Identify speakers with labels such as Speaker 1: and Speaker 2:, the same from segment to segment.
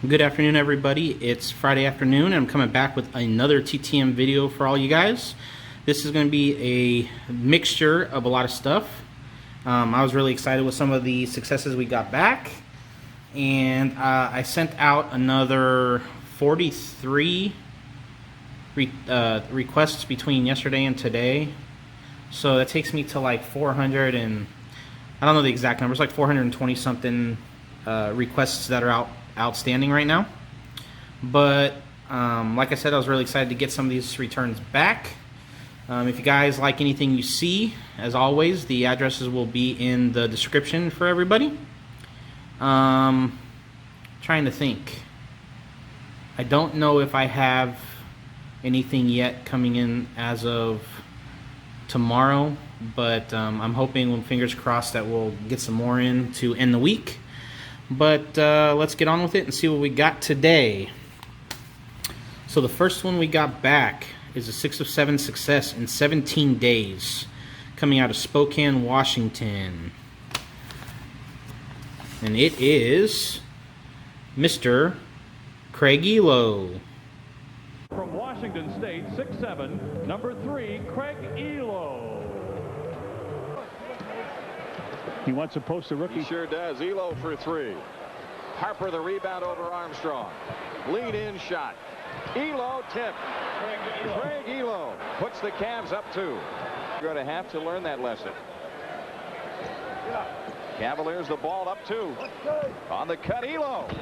Speaker 1: Good afternoon, everybody. It's Friday afternoon, and I'm coming back with another TTM video for all you guys. This is going to be a mixture of a lot of stuff. I was really excited with some of the successes we got back, and I sent out another 43 requests between yesterday and today. So that takes me to like 400 and I don't know the exact numbers, like 420 something requests that are outstanding right now. But like I said, I was really excited to get some of these returns back. If you guys like anything you see, as always, the addresses will be in the description for everybody. Trying to think. I don't know if I have anything yet coming in as of tomorrow, but I'm hoping, fingers crossed, that we'll get some more in to end the week. But let's get on with it and see what we got today. So the first one we got back is a 6 of 7 success in 17 days, coming out of Spokane, Washington. And it is Mr. Craig Ehlo.
Speaker 2: From Washington State, 6'7", number 3, Craig Ehlo. He wants to post a rookie.
Speaker 3: He sure does. Ehlo for 3. Harper the rebound over Armstrong. Lead in shot. Ehlo tip. Craig Ehlo puts the Cavs up 2. You're going to have to learn that lesson. Cavaliers the ball up 2. On the cut, Ehlo.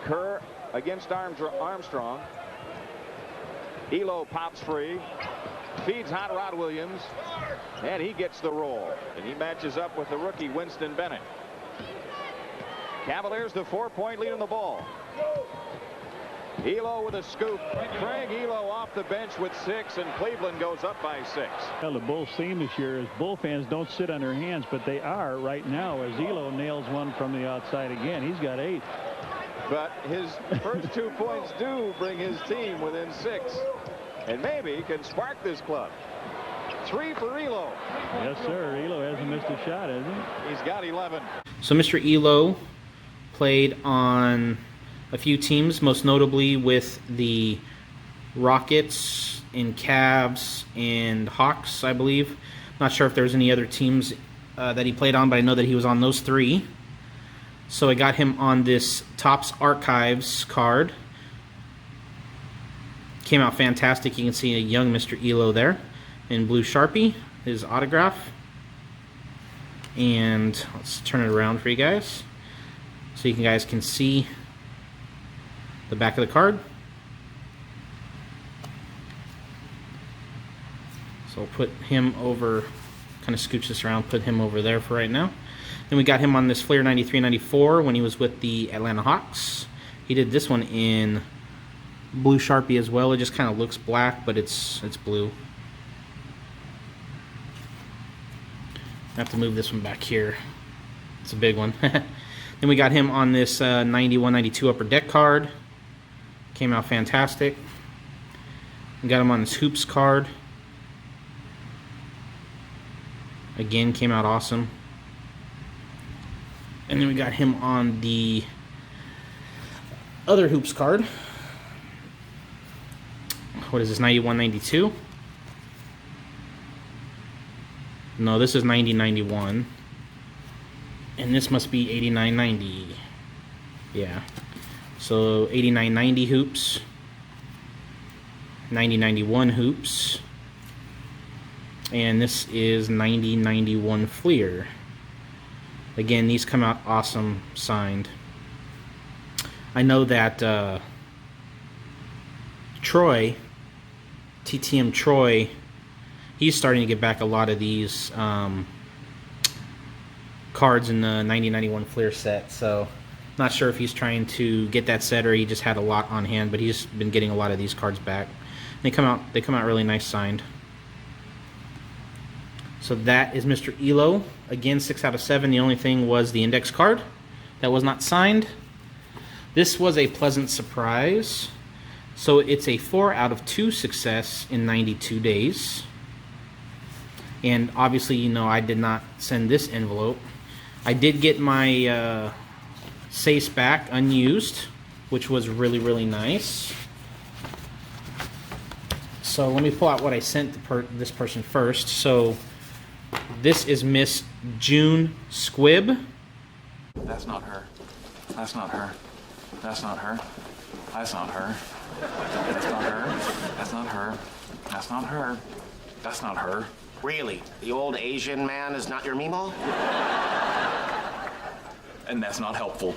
Speaker 3: Kerr against Armstrong. Ehlo pops free. Feeds Hot Rod Williams, and he gets the roll, and he matches up with the rookie Winston Bennett. Cavaliers the 4-point lead on the ball. Ehlo with a scoop. Craig Ehlo off the bench with 6, and Cleveland goes up by 6.
Speaker 2: Well, the Bulls theme this year is Bull fans don't sit on their hands, but they are right now as Ehlo nails one from the outside again. He's got 8.
Speaker 3: But his first 2 points do bring his team within 6. And maybe he can spark this club. 3 for Ehlo.
Speaker 2: Yes, sir. Ehlo hasn't missed a shot, has he?
Speaker 3: He's got 11.
Speaker 1: So Mr. Ehlo played on a few teams, most notably with the Rockets and Cavs and Hawks, I believe. Not sure if there's any other teams that he played on, but I know that he was on those 3. So I got him on this Topps Archives card. Came out fantastic. You can see a young Mr. Ehlo there in blue Sharpie, his autograph. And let's turn it around for you guys so you guys can see the back of the card. So I'll put him over, kind of scooch this around, put him over there for right now. Then we got him on this Flair 93-94 when he was with the Atlanta Hawks. He did this one in blue Sharpie as well. It just kind of looks black, but it's blue. I have to move this one back here. It's a big one. Then we got him on this 91-92 Upper Deck card. Came out fantastic. We got him on this Hoops card. Again, came out awesome. And then we got him on the other Hoops card. What is this, 91-92? No, this is 90-91. And this must be 89-90. Yeah. So 89-90 Hoops. 90-91 Hoops. And this is 90-91 Fleer. Again, these come out awesome signed. I know that Troy, TTM Troy, he's starting to get back a lot of these cards in the 90-91 Fleer set. So not sure if he's trying to get that set or he just had a lot on hand, but he's been getting a lot of these cards back. They come out really nice signed. So that is Mr. Ehlo. Again, 6 out of 7. The only thing was the index card that was not signed. This was a pleasant surprise. So it's a 4 out of 2 success in 92 days. And obviously, you know, I did not send this envelope. I did get my Sace back unused, which was really, really nice. So let me pull out what I sent this person first. So this is Miss June Squibb.
Speaker 4: That's not her. That's not her. That's not her. That's not her. That's not her. That's not her. That's not her. That's not her.
Speaker 5: Really? The old Asian man is not your Mimo?
Speaker 4: And that's not helpful.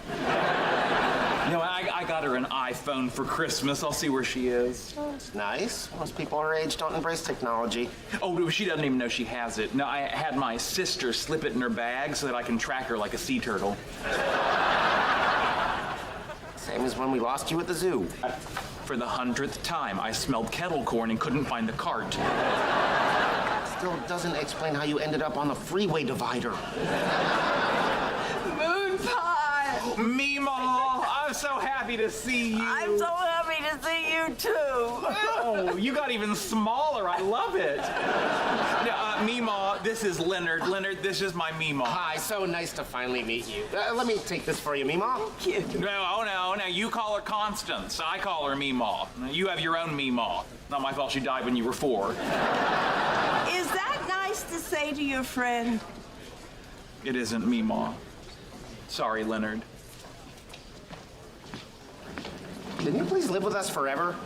Speaker 4: You know, I got her an iPhone for Christmas. I'll see where she is.
Speaker 5: It's nice. Most people our age don't embrace technology.
Speaker 4: Oh, she doesn't even know she has it. No, I had my sister slip it in her bag so that I can track her like a sea turtle.
Speaker 5: Same as when we lost you at the zoo.
Speaker 4: For the 100th time, I smelled kettle corn and couldn't find the cart.
Speaker 5: Still doesn't explain how you ended up on the freeway divider.
Speaker 4: Moon pie! Mimo, I'm so happy to see you.
Speaker 6: I'm so happy to see you too.
Speaker 4: Oh, you got even smaller. I love it. Mima, this is Leonard. Leonard, this is my Mima.
Speaker 5: Hi, so nice to finally meet you. Let me take this for you, Mima.
Speaker 4: No. You call her Constance. I call her Mima. You have your own Mima. Not my fault she died when you were 4.
Speaker 6: Is that nice to say to your friend?
Speaker 4: It isn't Mima. Sorry, Leonard.
Speaker 5: Can you please live with us forever?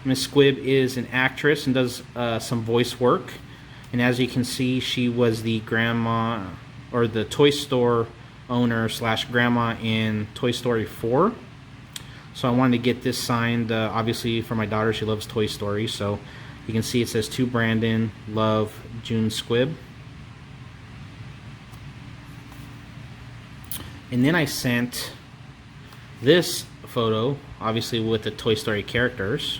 Speaker 1: Miss Squibb is an actress and does some voice work. And as you can see, she was the grandma, or the toy store owner / grandma in Toy Story 4. So I wanted to get this signed, obviously for my daughter. She loves Toy Story. So you can see it says, to Brandon, love, June Squibb. And then I sent this photo, obviously with the Toy Story characters.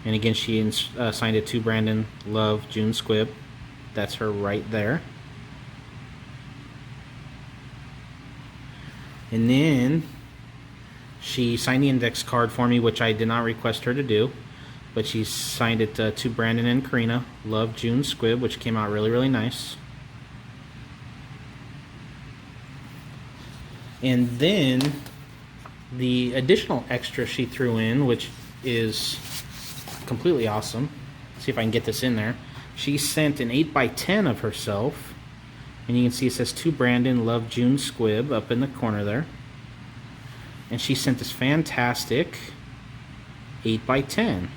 Speaker 1: And again, she signed it, to Brandon, love, June Squibb. That's her right there. And then she signed the index card for me, which I did not request her to do. But she signed it to Brandon and Karina, love, June Squibb, which came out really, really nice. And then the additional extra she threw in, which is completely awesome. Let's see if I can get this in there. She sent an 8x10 of herself, and you can see it says, to Brandon, love, June Squibb, up in the corner there. And she sent this fantastic 8x10.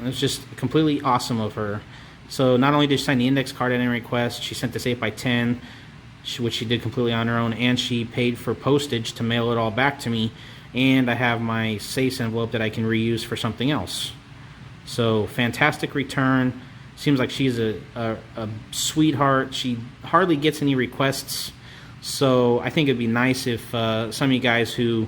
Speaker 1: It's just completely awesome of her. So not only did she sign the index card I didn't request, she sent this 8x10, which she did completely on her own, and she paid for postage to mail it all back to me. And I have my Sace envelope that I can reuse for something else. So fantastic return. Seems like she's a sweetheart. She hardly gets any requests. So I think it'd be nice if some of you guys who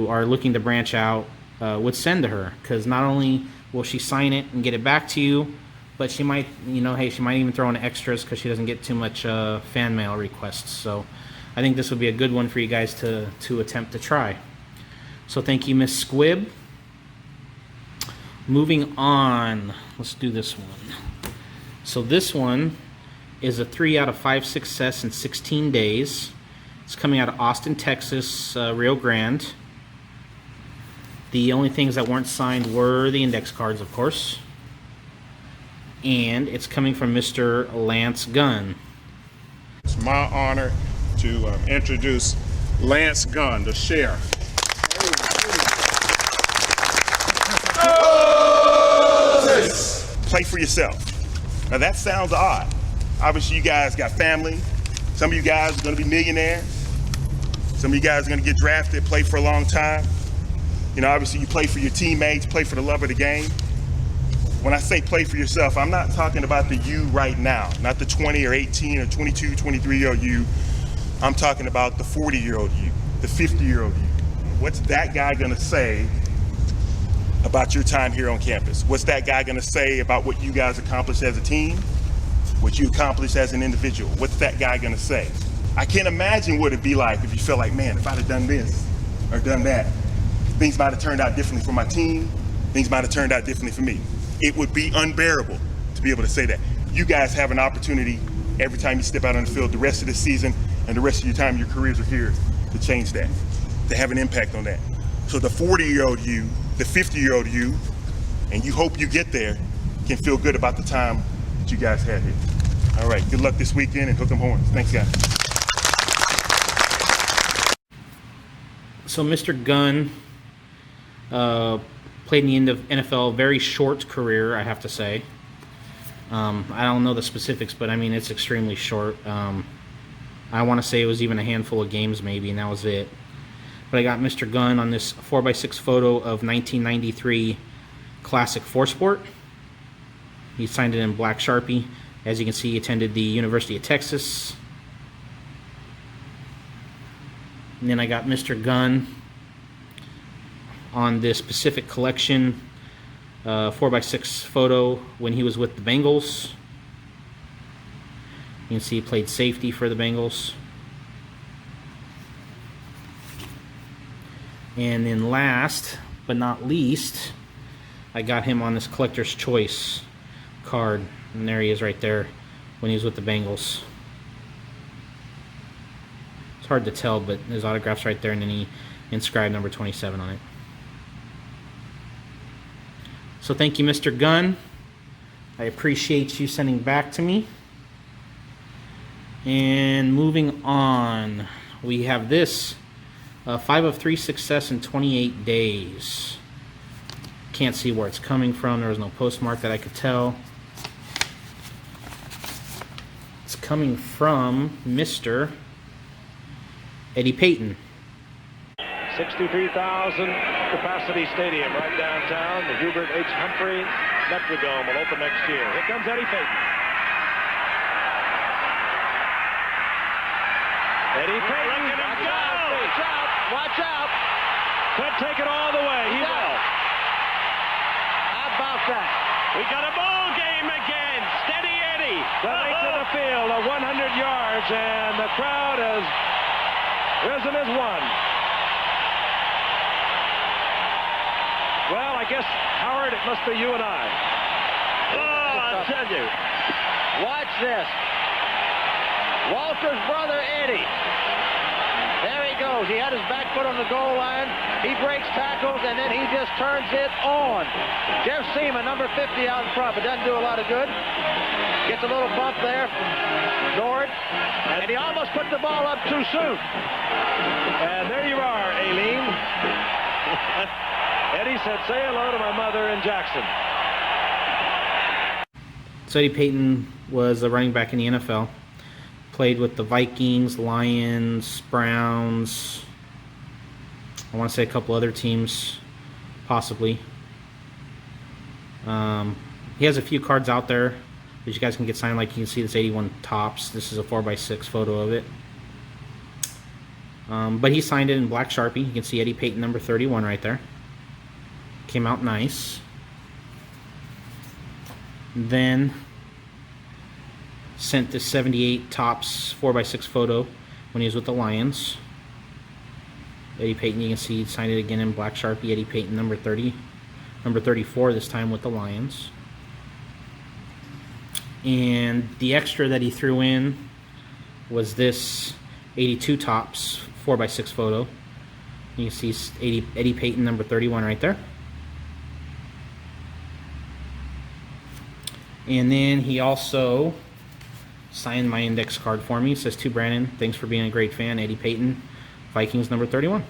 Speaker 1: are looking to branch out would send to her. Because not only will she sign it and get it back to you, but she might, she might even throw in extras because she doesn't get too much fan mail requests. So I think this would be a good one for you guys to attempt to try. So thank you, Miss Squibb. Moving on, let's do this one. So this one is a 3 out of 5 success in 16 days. It's coming out of Austin, Texas, Rio Grande. The only things that weren't signed were the index cards, of course. And it's coming from Mr. Lance Gunn.
Speaker 7: It's my honor to introduce Lance Gunn, the sheriff. Play for yourself. Now that sounds odd. Obviously you guys got family. Some of you guys are gonna be millionaires. Some of you guys are gonna get drafted, play for a long time. Obviously you play for your teammates, play for the love of the game. When I say play for yourself, I'm not talking about the you right now, not the 20 or 18 or 22, 23-year-old you. I'm talking about the 40-year-old you, the 50-year-old you. What's that guy gonna say about your time here on campus? What's that guy gonna say about what you guys accomplished as a team? What you accomplished as an individual? What's that guy gonna say? I can't imagine what it'd be like if you felt like, man, if I'd have done this or done that, things might have turned out differently for my team, things might have turned out differently for me. It would be unbearable to be able to say that. you guys have an opportunity every time you step out on the field the rest of the season and the rest of your time your careers are here to change that, to have an impact on that. So the 40-year-old you, the 50-year-old you, and you hope you get there, can feel good about the time that you guys had here. All right, good luck this weekend and hook 'em horns. Thanks, guys.
Speaker 1: So Mr. Gunn played in the NFL, very short career, I have to say. I don't know the specifics, but I mean, it's extremely short. I want to say it was even a handful of games maybe, and that was it. But I got Mr. Gunn on this 4x6 photo of 1993 Classic 4-Sport. He signed it in black Sharpie. As you can see, he attended the University of Texas. And then I got Mr. Gunn on this Pacific Collection 4x6 photo when he was with the Bengals. You can see he played safety for the Bengals. And then last but not least, I got him on this Collector's Choice card. And there he is right there when he was with the Bengals. It's hard to tell, but his autograph's right there, and then he inscribed number 27 on it. So thank you, Mr. Gunn. I appreciate you sending back to me. And moving on, we have this 5 of 3 success in 28 days. Can't see where it's coming from. There was no postmark that I could tell. It's coming from Mr. Eddie Payton.
Speaker 2: 63,000 capacity stadium right downtown. The Hubert H. Humphrey Metrodome will open next year. Here comes Eddie Payton. Eddie Payton, watch out, watch out, watch out. Could take it all the way. He will. How about that? We got a ball game again. Steady Eddie. The length of the field of 100 yards, and the crowd has risen as one. Well, I guess, Howard, it must be you and I. Oh, I'll tell you. Watch this. Walter's brother, Eddie. There he goes. He had his back foot on the goal line. He breaks tackles, and then he just turns it on. Jeff Seaman, number 50 out in front, but doesn't do a lot of good. Gets a little bump there from Nord, and he almost put the ball up too soon. And there you are, Aileen. Eddie said, say hello to my mother in Jackson.
Speaker 1: So Eddie Payton was a running back in the NFL. Played with the Vikings, Lions, Browns. I want to say a couple other teams, possibly. He has a few cards out there that you guys can get signed. Like you can see this 81 Topps. This is a 4x6 photo of it. But he signed it in black Sharpie. You can see Eddie Payton number 31 right there. Came out nice. Then sent this 78 Topps 4x6 photo when he was with the Lions. Eddie Payton, you can see he signed it again in black Sharpie. Eddie Payton number 30, number 34 this time with the Lions. And the extra that he threw in was this 82 Topps 4x6 photo. You can see Eddie Payton number 31 right there. And then he also signed my index card for me. It says, to Brandon, thanks for being a great fan. Eddie Payton, Vikings number 31.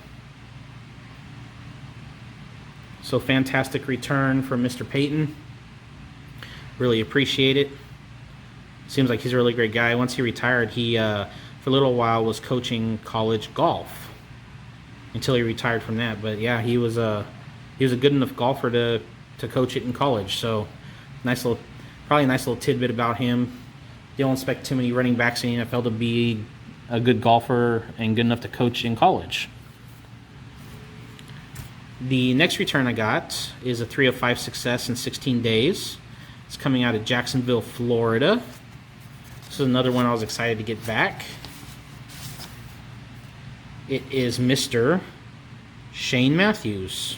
Speaker 1: So fantastic return from Mr. Payton. Really appreciate it. Seems like he's a really great guy. Once he retired, he for a little while was coaching college golf until he retired from that. But yeah, he was a good enough golfer to coach it in college. So probably a nice little tidbit about him. You don't expect too many running backs in the NFL to be a good golfer and good enough to coach in college. The next return I got is a 3 of 5 success in 16 days. It's coming out of Jacksonville, Florida. This is another one I was excited to get back. It is Mr. Shane Matthews.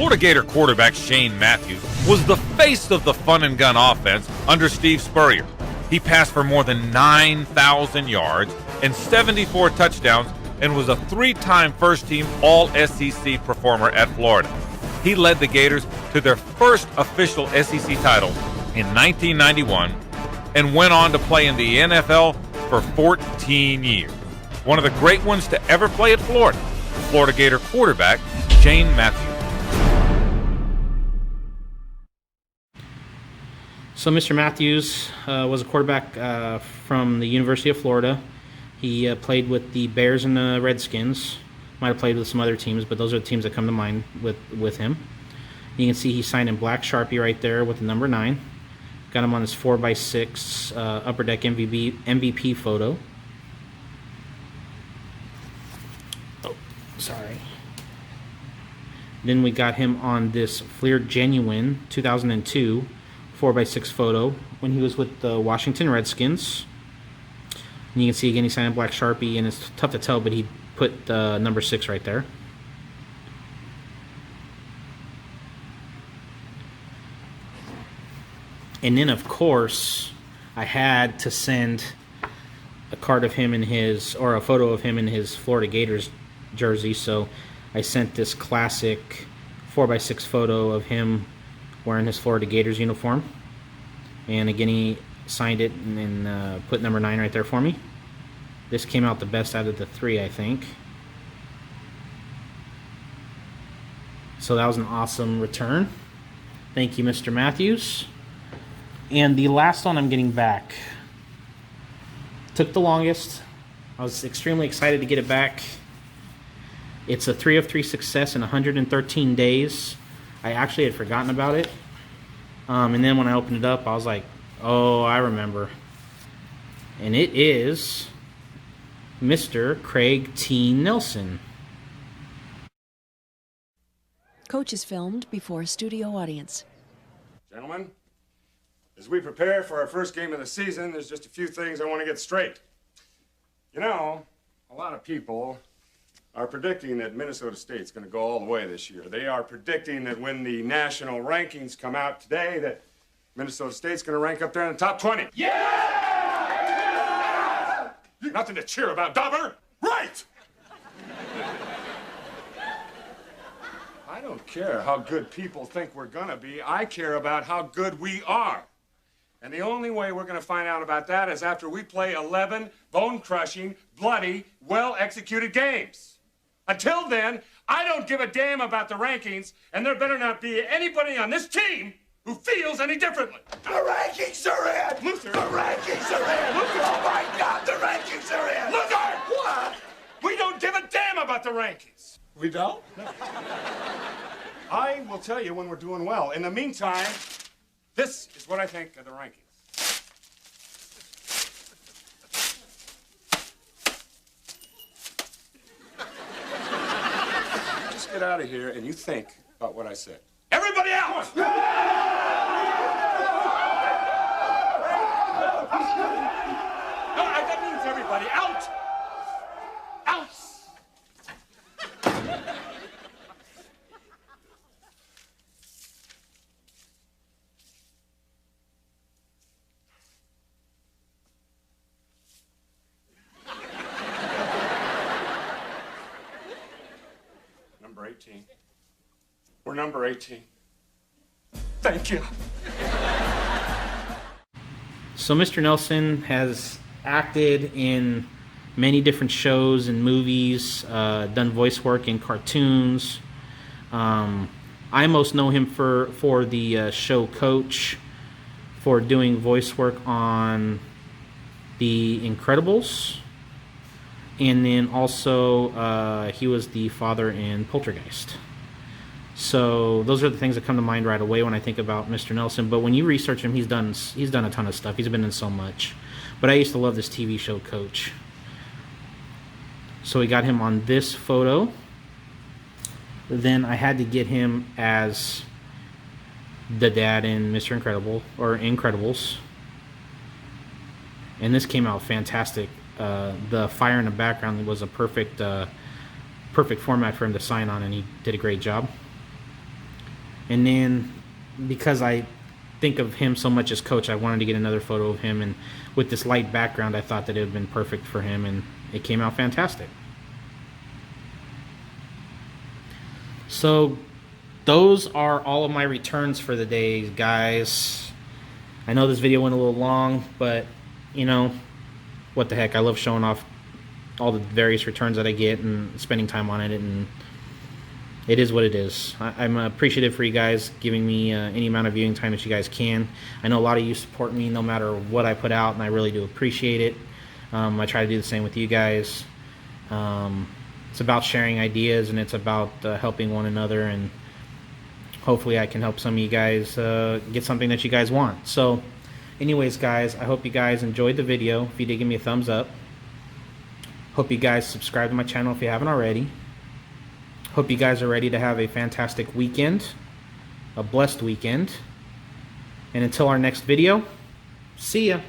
Speaker 8: Florida Gator quarterback Shane Matthews was the face of the fun and gun offense under Steve Spurrier. He passed for more than 9,000 yards and 74 touchdowns and was a 3-time first-team All-SEC performer at Florida. He led the Gators to their first official SEC title in 1991 and went on to play in the NFL for 14 years. One of the great ones to ever play at Florida, Florida Gator quarterback Shane Matthews.
Speaker 1: So Mr. Matthews was a quarterback from the University of Florida. He played with the Bears and the Redskins. Might have played with some other teams, but those are the teams that come to mind with him. You can see he signed in black Sharpie right there with the number 9. Got him on his 4x6 Upper Deck MVP photo. Oh, sorry. Then we got him on this Fleer Genuine 2002 4x6 photo when he was with the Washington Redskins. And you can see again he signed in black Sharpie, and it's tough to tell, but he put number 6 right there. And then, of course, I had to send a card of him in his, or a photo of him in his Florida Gators jersey. So I sent this classic 4x6 photo of him wearing his Florida Gators uniform. And again, he signed it and put number 9 right there for me. This came out the best out of the 3, I think. So that was an awesome return. Thank you, Mr. Matthews. And the last one I'm getting back took the longest. I was extremely excited to get it back. It's a 3 of 3 success in 113 days. I actually had forgotten about it. And then when I opened it up, I was like, oh, I remember. And it is Mr. Craig T. Nelson.
Speaker 9: Coach is filmed before a studio audience.
Speaker 10: Gentlemen, as we prepare for our first game of the season, there's just a few things I want to get straight. You know, a lot of people are predicting that Minnesota State's going to go all the way this year. They are predicting that when the national rankings come out today, that Minnesota State's going to rank up there in the top 20. Yeah! Nothing to cheer about, Dauber. Right! I don't care how good people think we're going to be. I care about how good we are. And the only way we're going to find out about that is after we play 11 bone-crushing, bloody, well-executed games. Until then, I don't give a damn about the rankings, and there better not be anybody on this team who feels any differently.
Speaker 11: The rankings are in!
Speaker 10: Luther!
Speaker 11: The rankings are in!
Speaker 10: Luther!
Speaker 11: Oh, my God, the rankings are in!
Speaker 10: Luther!
Speaker 11: What?
Speaker 10: We don't give a damn about the rankings.
Speaker 11: We don't?
Speaker 10: I will tell you when we're doing well. In the meantime, this is what I think of the rankings. Just get out of here and you think about what I said. Everybody out! No, that means everybody out! Out! Number 18. We're number 18. Thank you.
Speaker 1: So Mr. Nelson has acted in many different shows and movies, done voice work in cartoons. I most know him for the show Coach, for doing voice work on The Incredibles, and then also he was the father in Poltergeist. So those are the things that come to mind right away when I think about Mr. Nelson. But when you research him, he's done a ton of stuff. He's been in so much. But I used to love this TV show Coach. So we got him on this photo. Then I had to get him as the dad in Mr. Incredible, or Incredibles. And this came out fantastic. The fire in the background was a perfect format for him to sign on, and he did a great job. And then because I think of him so much as coach, I wanted to get another photo of him, and with this light background I thought that it would have been perfect for him, and it came out fantastic. So those are all of my returns for the day, guys. I know this video went a little long, but you know, what the heck, I love showing off all the various returns that I get and spending time on it, and it is what it is. I'm appreciative for you guys giving me any amount of viewing time that you guys can. I know a lot of you support me no matter what I put out, and I really do appreciate it. I try to do the same with you guys. It's about sharing ideas, and it's about helping one another, and hopefully I can help some of you guys get something that you guys want. So anyways, guys, I hope you guys enjoyed the video. If you did, give me a thumbs up. Hope you guys subscribe to my channel if you haven't already. Hope you guys are ready to have a fantastic weekend, a blessed weekend. And until our next video, see ya.